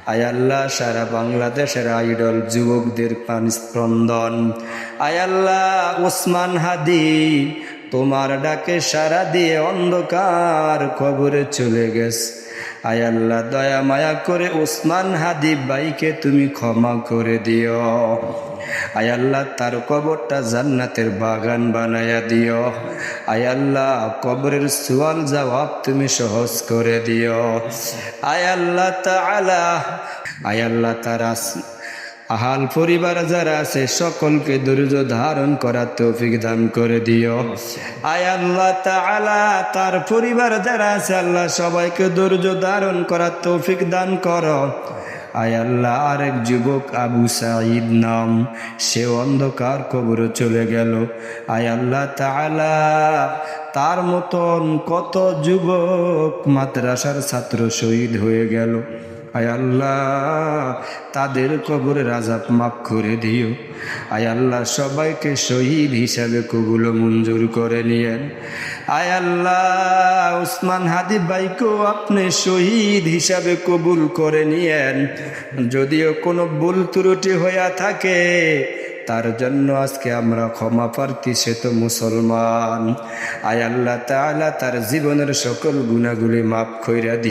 আয় আল্লাহ সারা বাংলাদেশের আইডল যুবকদের প্রাণ স্পন্দন। আয় আল্লাহ ওসমান হাদি তোমার ডাকে সারা দিয়ে অন্ধকার কবরে চলে গেছে। আয় আল্লাহ দয়া মায়া করে ওসমান হাদি ভাইকে তুমি ক্ষমা করে দিও। আয় আল্লাহ তার কবরটা জান্নাতের বাগান বানায়া দিও। আয় আল্লাহ কবরের সওয়াল জবাব তুমি সহজ করে দিও। আয় আল্লাহ তাআলা, আয় আল্লাহ তার আহাল পরিবার যারা আছে সকলকে ধৈর্য ধারণ করার তৌফিক দান করে দিও। আয় আল্লাহ তাআলা তার পরিবার যারা আছে আল্লাহ সবাইকে ধৈর্য ধারণ করার তৌফিক দান করো। আয় আল্লাহ আরেক যুবক আবু সাঈদ নাম, সে অন্ধকার কবরে চলে গেল। আয় আল্লাহ তাআলা তার মতন কত যুবক মাদ্রাসার ছাত্র শহীদ হয়ে গেল। আয় আল্লাহ তাদের কবরের আযাব মাফ করে দিও। আয় আল্লাহ সবাইকে শহীদ হিসাবে কবুল মঞ্জুর করে নিয়েন। আয় আল্লাহ ওসমান হাদি ভাইকেও আপনি শহীদ হিসাবে কবুল করে নিয়েন। যদিও কোনো ভুল ত্রুটি হইয়া থাকে তার জন্য আজকে আমরা ক্ষমা প্রার্থী, সে তো মুসলমান। আয় আল্লাহ তাআলা তার জীবনের সকল গুনাহগুলি মাফ কইরা দিও।